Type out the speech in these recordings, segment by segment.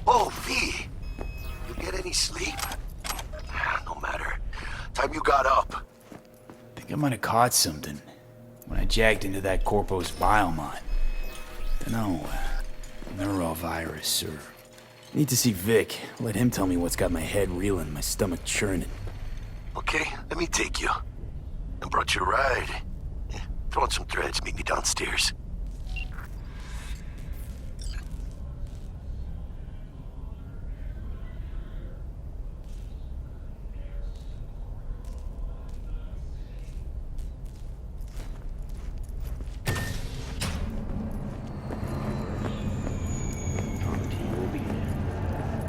Oh, V! You get any sleep? No matter. Time you got up. Think I might have caught something when I jacked into that Corpo's biomon. Dunno, neurovirus or... Need to see Vic. Let him tell me what's got my head reeling, my stomach churning. Okay, let me take you. I brought you a ride. Throw on some threads, meet me downstairs.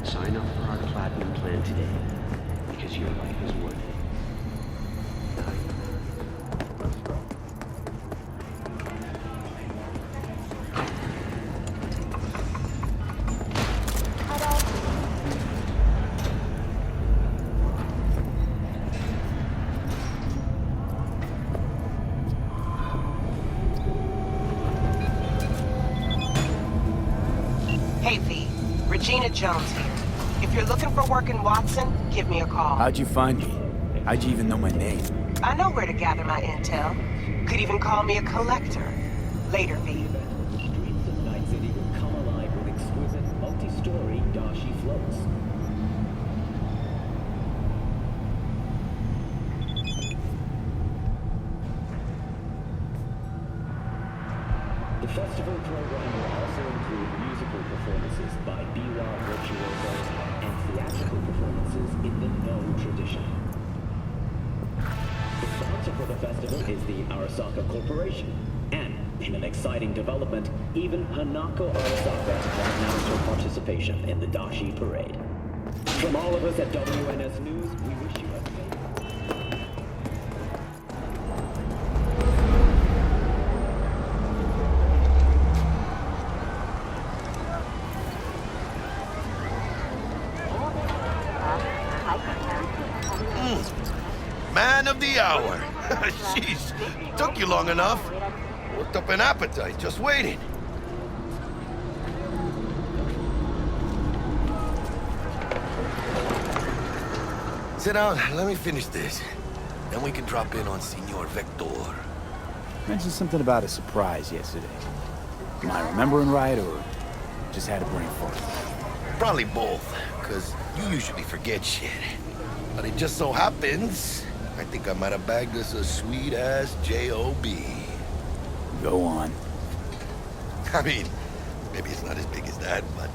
Sign up for our platinum plan today, because your life is worth it. Hey, V. Regina Jones here. If you're looking for work in Watson, give me a call. How'd you find me? How'd you even know my name? I know where to gather my intel. Could even call me a collector. Later, V. Streets of Night City will come alive with exquisite multi-story dashi floats. The festival program will also include musical performances by biwa virtuosos and theatrical performances in the No tradition. The sponsor for the festival is the Arasaka Corporation. And, in an exciting development, even Hanako Arasaka has announced her participation in the Dashi Parade. From all of us at WNS News, we wish you a safe... Man of the hour. Jeez, took you long enough. Worked up an appetite, just waiting. Sit down, let me finish this. Then we can drop in on Senor Vector. Mentioned something about a surprise yesterday. Am I remembering right, or just had a brain fart? Probably both, because you usually forget shit. But it just so happens, I think I might have bagged us a sweet-ass J.O.B. Go on. I mean, maybe it's not as big as that, but...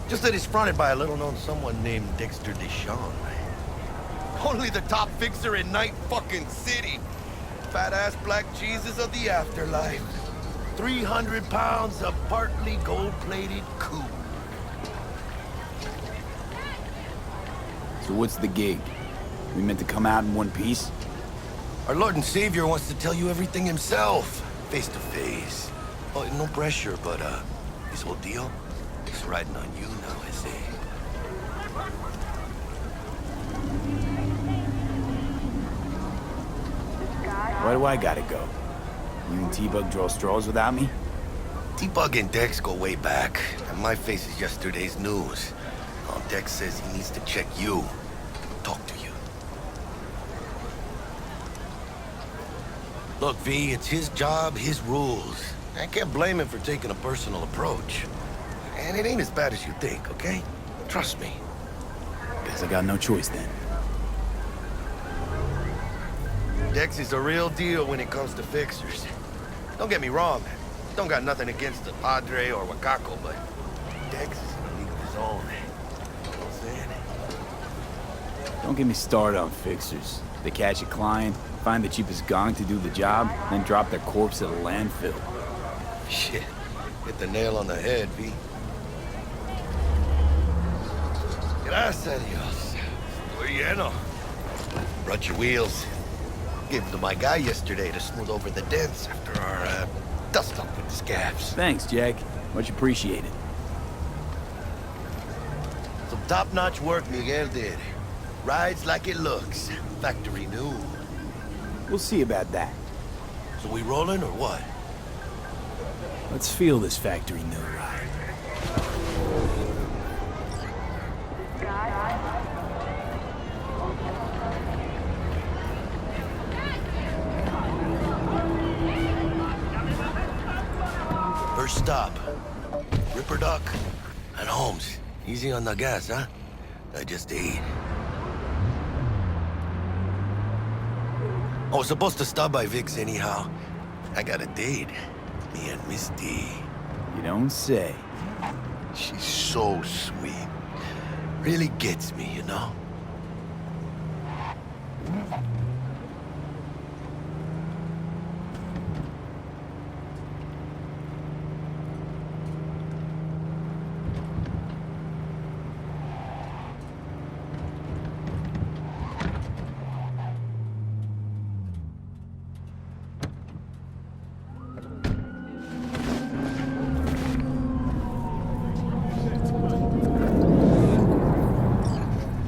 just that it's fronted by a little-known someone named Dexter Deshawn. Only the top fixer in Night fucking City. Fat-ass black Jesus of the afterlife. 300 pounds of partly gold-plated coup. So what's the gig? We meant to come out in one piece? Our Lord and Savior wants to tell you everything himself, face to face. Oh, no pressure, but, this whole deal is riding on you now, I say. Why do I gotta go? You and T-Bug draw straws without me? T-Bug and Dex go way back, and my face is yesterday's news. Oh, Dex says he needs to check you, talk to you. Look, V, it's his job, his rules. I can't blame him for taking a personal approach. And it ain't as bad as you think, okay? Trust me. Guess I got no choice then. Dex is a real deal when it comes to fixers. Don't get me wrong, don't got nothing against the Padre or Wakako, but Dex is in a league of his own. You know what I'm saying? Don't get me started on fixers. They catch a client, find the cheapest gong to do the job, then drop their corpse at a landfill. Shit, hit the nail on the head, V. Gracias a Dios. Estoy lleno. Brought your wheels. Gave them to my guy yesterday to smooth over the dents after our, dust-up with the scabs. Thanks, Jack. Much appreciated. Some top-notch work Miguel did. Rides like it looks. Factory new. We'll see about that. So we rolling or what? Let's feel this factory new ride. stop. Ripper Duck and Holmes. Easy on the gas, huh? I just ate. I was supposed to stop by Vic's anyhow. I got a date. Me and Misty. You don't say. She's so sweet. Really gets me, you know?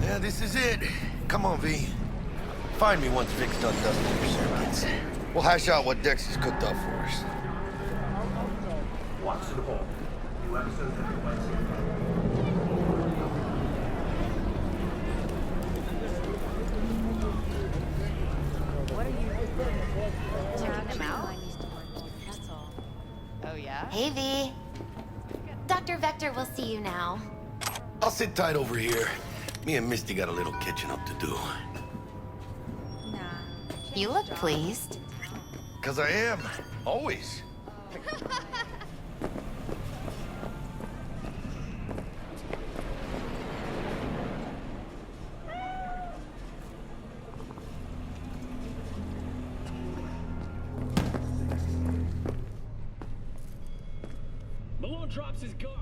Yeah, this is it. Come on, V. Find me once Vic's done dusting your circuits. We'll hash out what Dex has cooked up for us. Watch the ball. New episodes every Wednesday. Checking them out? That's all. Oh, yeah? Hey, V. Dr. Vector will see you now. I'll sit tight over here. Me and Misty got a little catching up to do. Nah. You look pleased. 'Cause I am. Always. Malone drops his guard.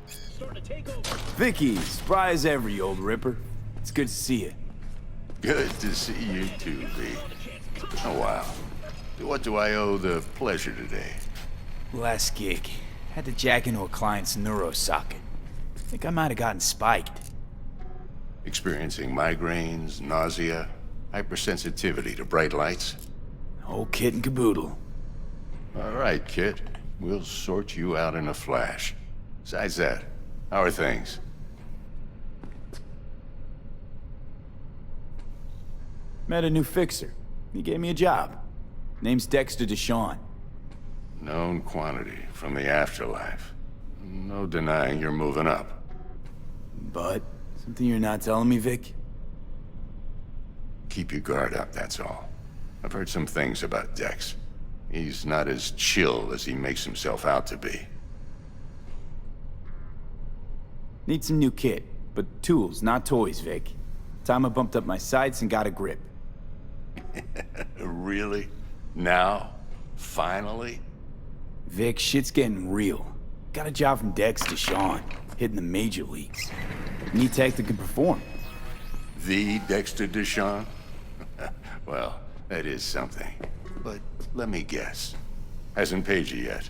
Starting to take over. Vicky, surprise ever, you old ripper. It's good to see you. Good to see you too, V. Oh, wow. What do I owe the pleasure today? Last gig. Had to jack into a client's neurosocket. Think I might have gotten spiked. Experiencing migraines, nausea, hypersensitivity to bright lights? Whole kit and caboodle. All right, kid. We'll sort you out in a flash. Besides that, how are things? Met a new fixer. He gave me a job. Name's Dexter Deshawn. Known quantity from the afterlife. No denying you're moving up. But, something you're not telling me, Vic? Keep your guard up, that's all. I've heard some things about Dex. He's not as chill as he makes himself out to be. Need some new kit, but tools, not toys, Vic. Time I bumped up my sights and got a grip. Really? Now? Finally? Vic, shit's getting real. Got a job from Dex Deshawn, hitting the major leagues. Need tech that can perform. The Dexter Deshawn? Well, that is something. But let me guess. Hasn't paid you yet.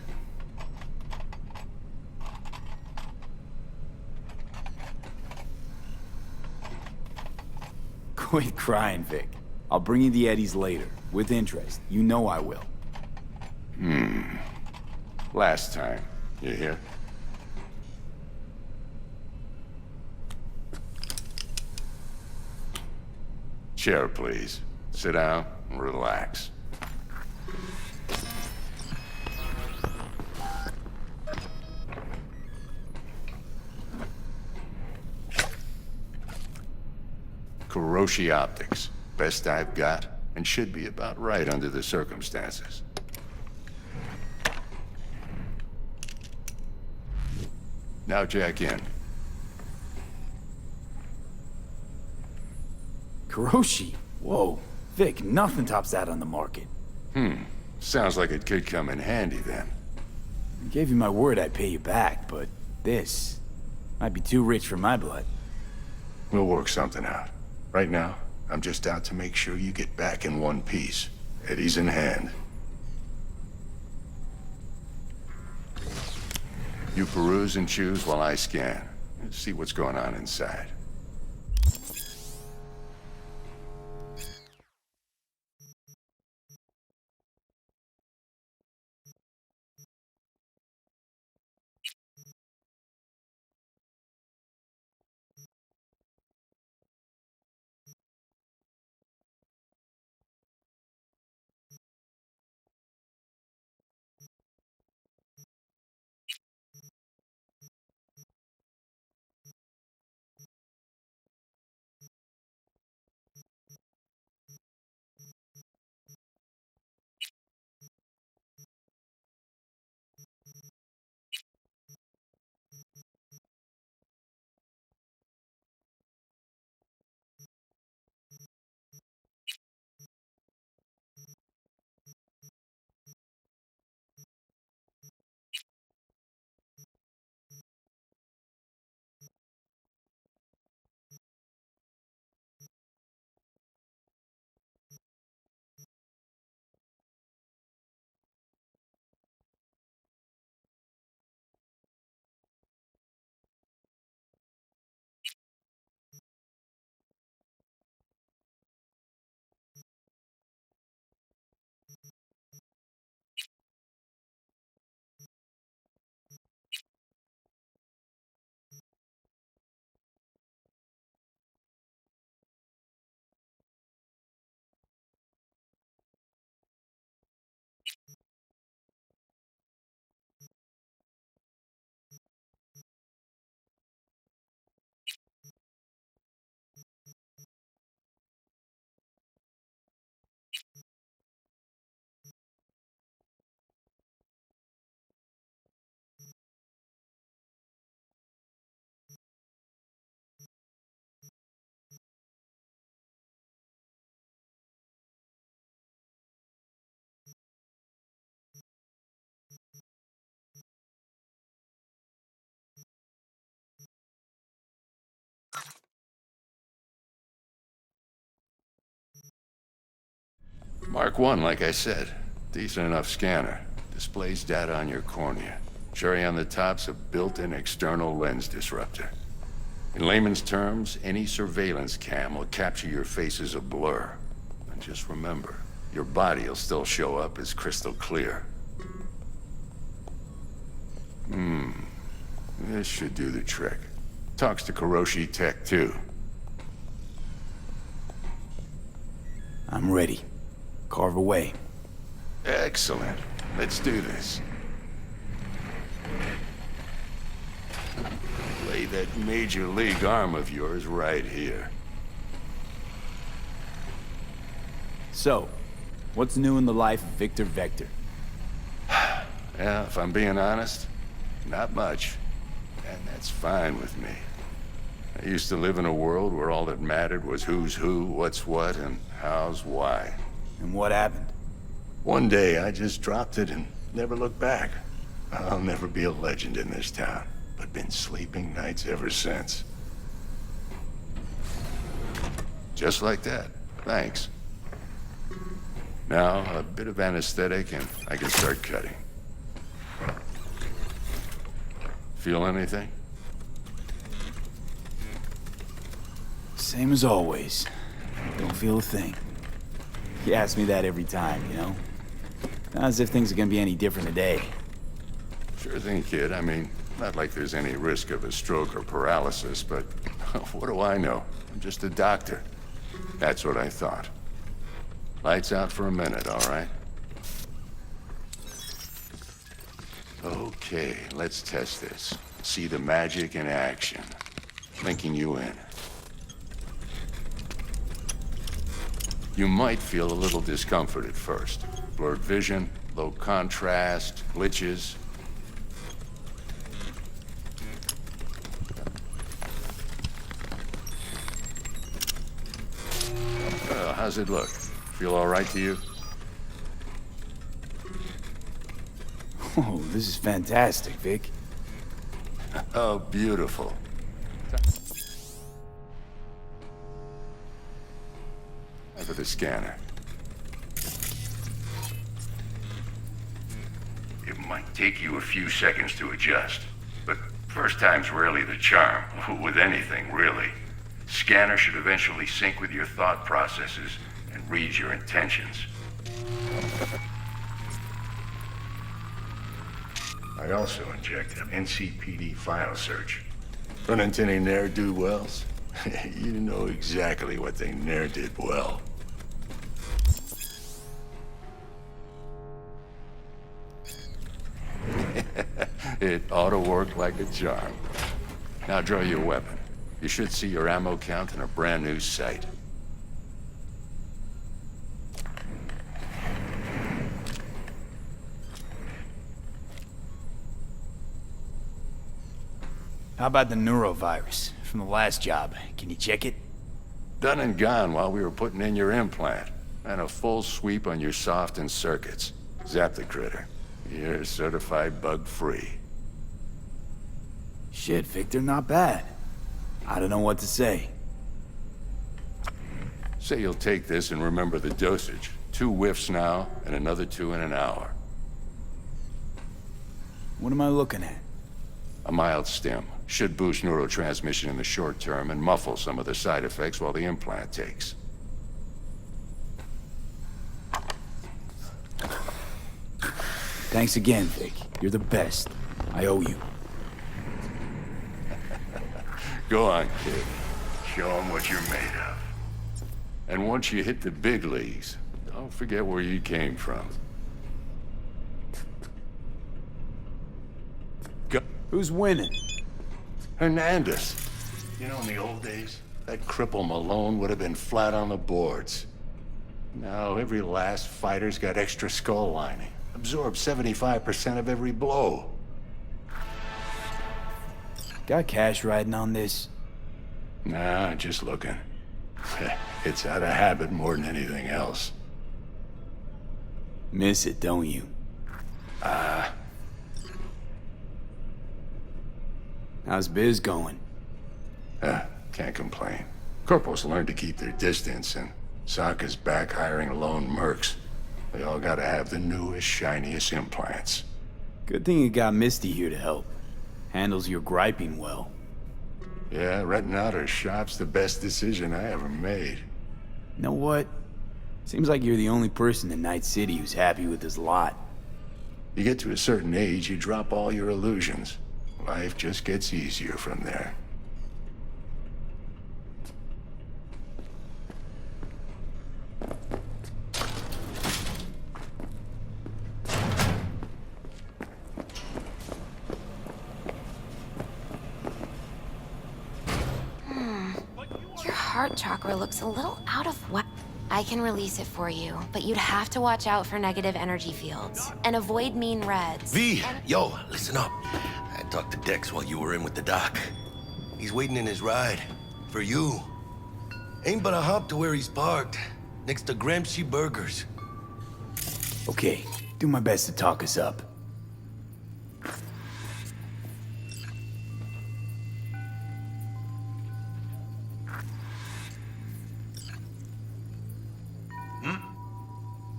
Quit crying, Vic. I'll bring you the eddies later, with interest. You know I will. Last time. You hear? Chair, please. Sit down and relax. Kuroshi Optics. Best I've got, and should be about right under the circumstances. Now jack in. Kuroshi? Whoa. Vic, nothing tops that on the market. Sounds like it could come in handy then. I gave you my word I'd pay you back, but this might be too rich for my blood. We'll work something out. Right now, I'm just out to make sure you get back in one piece. Eddie's in hand. You peruse and choose while I scan. See what's going on inside. Mark 1, like I said. Decent enough scanner. Displays data on your cornea. Cherry on the top's a built-in external lens disruptor. In layman's terms, any surveillance cam will capture your face as a blur. And just remember, your body will still show up as crystal clear. This should do the trick. Talks to Kuroshi Tech, too. I'm ready. Carve away. Excellent. Let's do this. Lay that major league arm of yours right here. So, what's new in the life of Victor Vector? Yeah, if I'm being honest, not much. And that's fine with me. I used to live in a world where all that mattered was who's who, what's what, and how's why. And what happened? One day, I just dropped it and never looked back. I'll never be a legend in this town, but been sleeping nights ever since. Just like that. Thanks. Now, a bit of anesthetic and I can start cutting. Feel anything? Same as always. Don't feel a thing. You ask me that every time, you know? Not as if things are gonna be any different today. Sure thing, kid. I mean, not like there's any risk of a stroke or paralysis, but what do I know? I'm just a doctor. That's what I thought. Lights out for a minute, all right? Okay, let's test this. See the magic in action. Linking you in. You might feel a little discomfort at first. Blurred vision, low contrast, glitches. How's it look? Feel all right to you? Oh, this is fantastic, Vic. Oh, beautiful. For the scanner. It might take you a few seconds to adjust, but first time's rarely the charm, with anything, really. Scanner should eventually sync with your thought processes and read your intentions. I also inject an NCPD file search. Run into any ne'er-do-wells? You know exactly what they ne'er did well. It ought to work like a charm. Now draw your weapon. You should see your ammo count in a brand new sight. How about the neurovirus from the last job? Can you check it? Done and gone while we were putting in your implant. And a full sweep on your soft and circuits. Zap the critter. You're certified bug-free. Shit, Victor, not bad. I don't know what to say. Say you'll take this and remember the dosage. 2 whiffs now, and another 2 in an hour. What am I looking at? A mild stim. Should boost neurotransmission in the short term and muffle some of the side effects while the implant takes. Thanks again, Vic. You're the best. I owe you. Go on, kid. Show them what you're made of. And once you hit the big leagues, don't forget where you came from. Go. Who's winning? Hernandez. You know, in the old days, that cripple Malone would have been flat on the boards. Now, every last fighter's got extra skull lining. Absorbs 75% of every blow. Got cash riding on this? Nah, just looking. It's out of habit more than anything else. Miss it, don't you? How's biz going? Can't complain. Corporals learn to keep their distance, and Sokka's back hiring lone mercs. They all gotta have the newest, shiniest implants. Good thing you got Misty here to help. Handles your griping well. Yeah, renting out her shop's the best decision I ever made. You know what? Seems like you're the only person in Night City who's happy with his lot. You get to a certain age, you drop all your illusions. Life just gets easier from there. Your heart chakra looks a little out of whack. I can release it for you, but you'd have to watch out for negative energy fields and avoid mean reds. V, yo, listen up. I talked to Dex while you were in with the doc. He's waiting in his ride. For you. Ain't but a hop to where he's parked. Next to Gramsci Burgers. Okay, do my best to talk us up.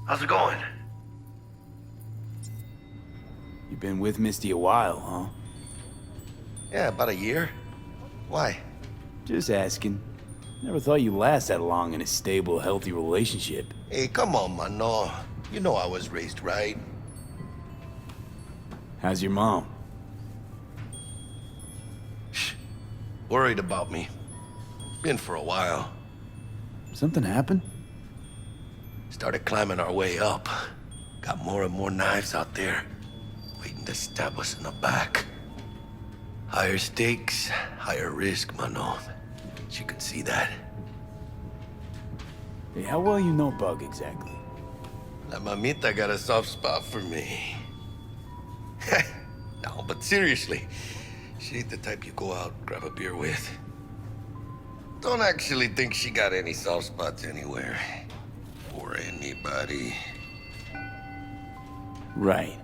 How's it going? You've been with Misty a while, huh? Yeah, about a year. Why? Just asking. Never thought you'd last that long in a stable, healthy relationship. Hey, come on, mano. You know I was raised right. How's your mom? Shh. Worried about me. Been for a while. Something happened? Started climbing our way up. Got more and more knives out there, waiting to stab us in the back. Higher stakes, higher risk, mano. She could see that. Hey, how well you know Bug exactly? La mamita got a soft spot for me. No, but seriously, she ain't the type you go out, grab a beer with. Don't actually think she got any soft spots anywhere. Or anybody. Right.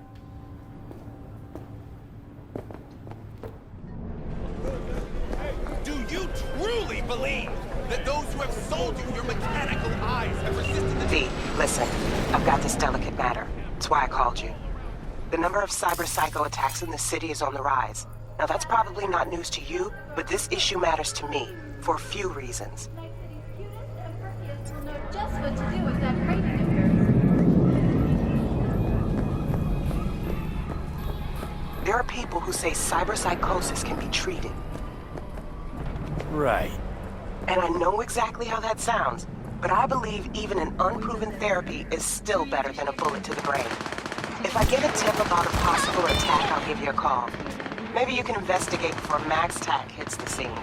Do you truly believe that those who have sold you your mechanical eyes have resisted the... V, listen. I've got this delicate matter. That's why I called you. The number of cyber-psycho attacks in the city is on the rise. Now, that's probably not news to you, but this issue matters to me for a few reasons. Just what to do with that crazy of yours. There are people who say cyberpsychosis can be treated. Right. And I know exactly how that sounds, but I believe even an unproven therapy is still better than a bullet to the brain. If I get a tip about a possible attack, I'll give you a call. Maybe you can investigate before Max Tack hits the scene.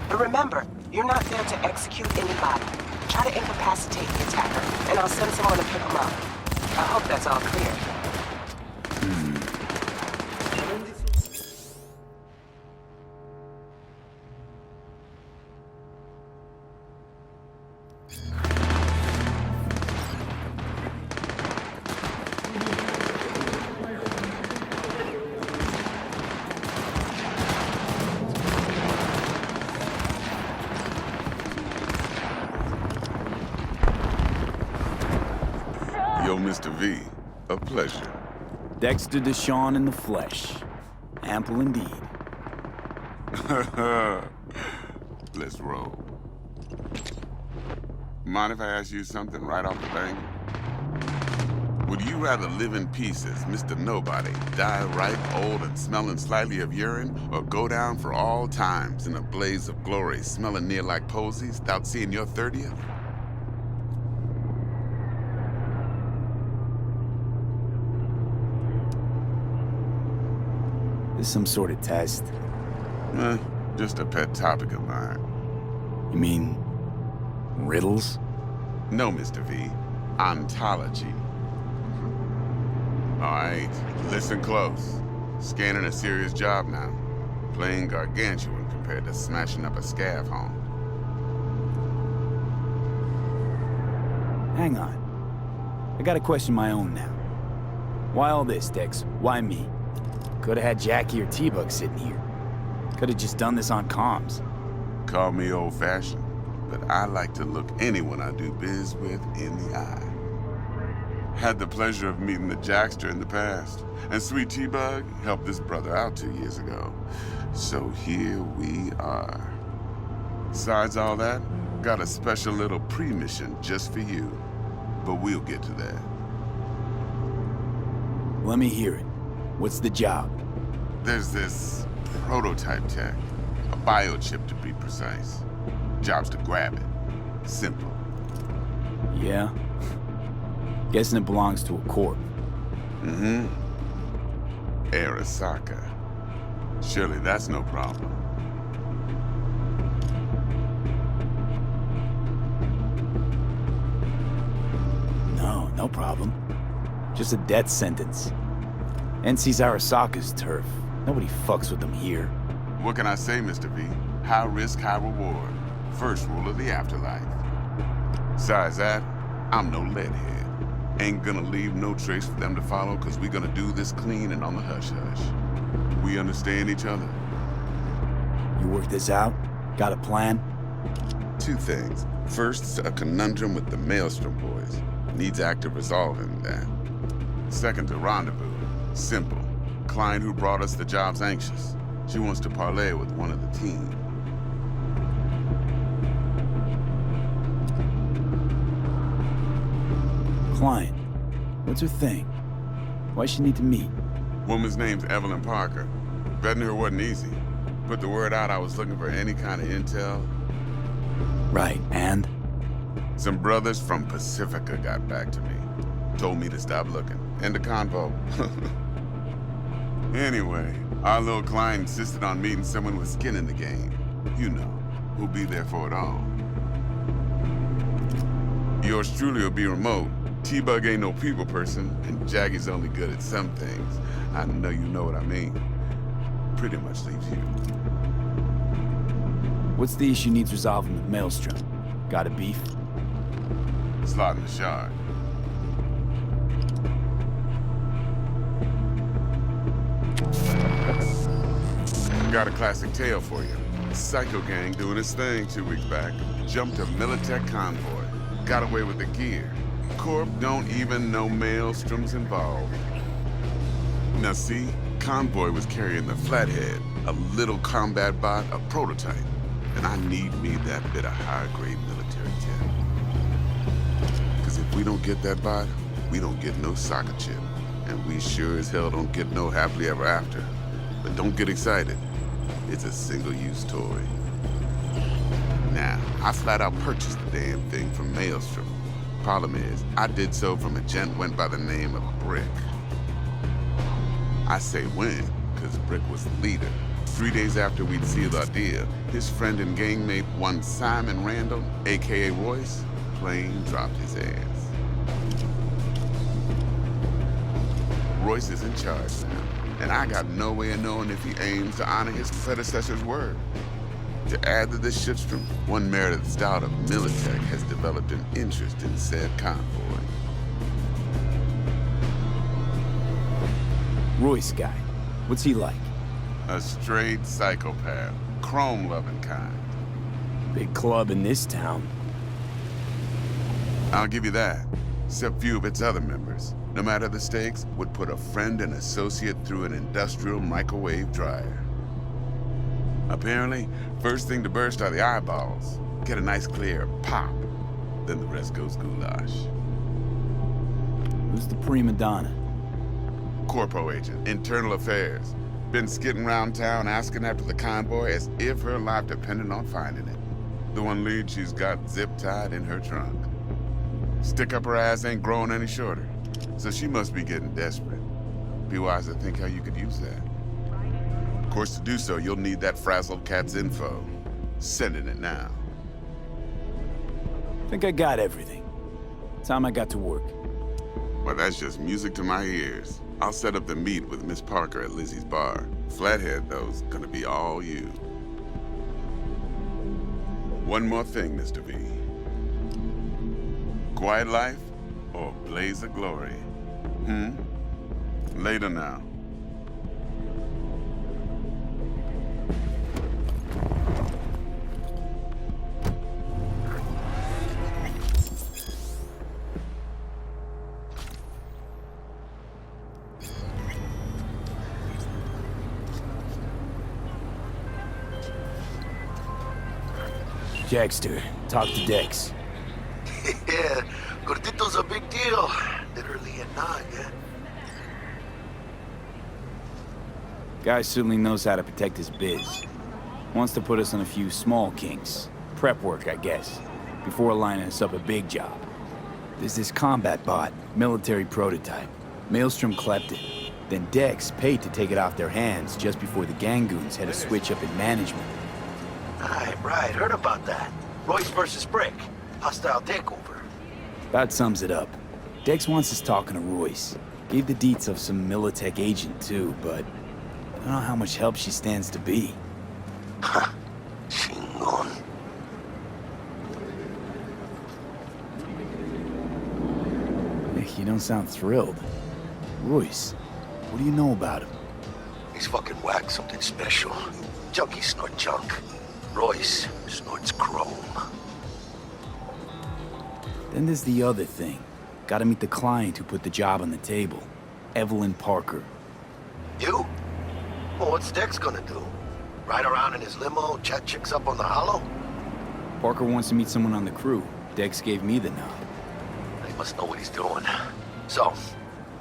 But remember, you're not there to execute anybody. Try to incapacitate the attacker, and I'll send someone to pick him up. I hope that's all clear. Yo, Mr. V, a pleasure. Dexter Deshawn in the flesh. Ample indeed. Let's roll. Mind if I ask you something right off the bank? Would you rather live in peace as Mr. Nobody, die ripe, old, and smelling slightly of urine, or go down for all times in a blaze of glory, smelling near like posies, without seeing your 30th? This some sort of test? Just a pet topic of mine. You mean... riddles? No, Mr. V. Ontology. All right, listen close. Scanning a serious job now. Playing gargantuan compared to smashing up a scav home. Hang on. I got a question of my own now. Why all this, Dex? Why me? Could have had Jackie or T-Bug sitting here. Could have just done this on comms. Call me old-fashioned, but I like to look anyone I do biz with in the eye. Had the pleasure of meeting the Jackster in the past, and Sweet T-Bug helped this brother out 2 years ago. So here we are. Besides all that, got a special little pre-mission just for you. But we'll get to that. Let me hear it. What's the job? There's this prototype tech, a biochip to be precise. Job's to grab it. Simple. Yeah? Guessing it belongs to a corp. Mm-hmm. Arasaka. Surely that's no problem. No problem. Just a death sentence. NC's Arasaka's turf. Nobody fucks with them here. What can I say, Mr. V? High risk, high reward. First rule of the afterlife. Besides that, I'm no leadhead. Ain't gonna leave no trace for them to follow, cause we gonna do this clean and on the hush-hush. We understand each other? You work this out? Got a plan? Two things. First, a conundrum with the Maelstrom boys. Needs active resolving that. Second, a rendezvous. Simple. Client who brought us the job's anxious. She wants to parlay with one of the team. Client. What's her thing? Why she need to meet? Woman's name's Evelyn Parker. Betting her wasn't easy. Put the word out I was looking for any kind of intel. Right, and? Some brothers from Pacifica got back to me. Told me to stop looking. End of convo. Anyway, our little client insisted on meeting someone with skin in the game. You know, who'll be there for it all. Yours truly will be remote. T-Bug ain't no people person, and Jaggy's only good at some things. I know you know what I mean. Pretty much leaves you. What's the issue needs resolving with Maelstrom? Got a beef? Slot in the shard. Got a classic tale for you. Psycho gang doing its thing 2 weeks back. Jumped a Militech convoy. Got away with the gear. Corp don't even know Maelstrom's involved. Now see, convoy was carrying the Flathead, a little combat bot, a prototype. And I need me that bit of high-grade military tech. Because if we don't get that bot, we don't get no soccer chip. And we sure as hell don't get no happily ever after. But don't get excited. It's a single-use toy. Now, I flat out purchased the damn thing from Maelstrom. Problem is, I did so from a gent went by the name of Brick. I say when, because Brick was the leader. 3 days after we'd sealed our deal, his friend and gangmate, one Simon Randall, a.k.a. Royce, plain dropped his ass. Royce is in charge now, and I got no way of knowing if he aims to honor his predecessor's word. To add to this shitstorm, one Meredith Stout of Militech has developed an interest in said convoy. Royce guy. What's he like? A straight psychopath. Chrome-loving kind. Big club in this town. I'll give you that. Except few of its other members, no matter the stakes, would put a friend and associate through an industrial microwave dryer. Apparently, first thing to burst are the eyeballs. Get a nice clear pop. Then the rest goes goulash. Who's the prima donna? Corpo agent, internal affairs. Been skidding around town asking after the convoy as if her life depended on finding it. The one lead she's got zip-tied in her trunk. Stick up her ass ain't growing any shorter, so she must be getting desperate. Be wise to think how you could use that. Of course, to do so, you'll need that frazzled cat's info. Sending it now. Think I got everything. Time I got to work. Well, that's just music to my ears. I'll set up the meet with Miss Parker at Lizzie's bar. Flathead, though's gonna be all you. One more thing, Mr. V. Quiet life or blaze of glory? Later now. Jackster, talk to Dex. Yeah, Gordito's a big deal. Literally at 9, yeah? Guy certainly knows how to protect his biz. Wants to put us on a few small kinks. Prep work, I guess. Before lining us up a big job. There's this combat bot, military prototype. Maelstrom clept it. Then Dex paid to take it off their hands just before the Gangoons had a switch up in management. Right, heard about that. Royce versus Brick. Hostile takeover. That sums it up. Dex wants us talking to Royce. Gave the deets of some Militech agent too, but I don't know how much help she stands to be. Chingon. You don't sound thrilled. Royce, what do you know about him? He's fucking whack, something special. Junkies snort junk. Royce snorts chrome. Then there's the other thing. Gotta meet the client who put the job on the table. Evelyn Parker. You? Well, what's Dex gonna do? Ride around in his limo, chat chicks up on the hollow? Parker wants to meet someone on the crew. Dex gave me the nod. He must know what he's doing. So,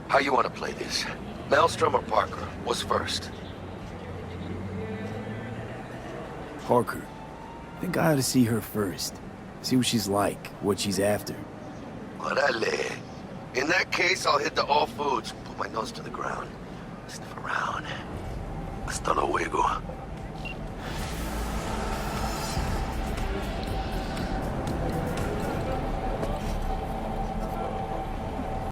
how you want to play this? Maelstrom or Parker? What's first? Parker. I think I ought to see her first. See what she's like, what she's after. Orale. In that case, I'll hit the all foods, put my nose to the ground. Sniff around. Hasta luego.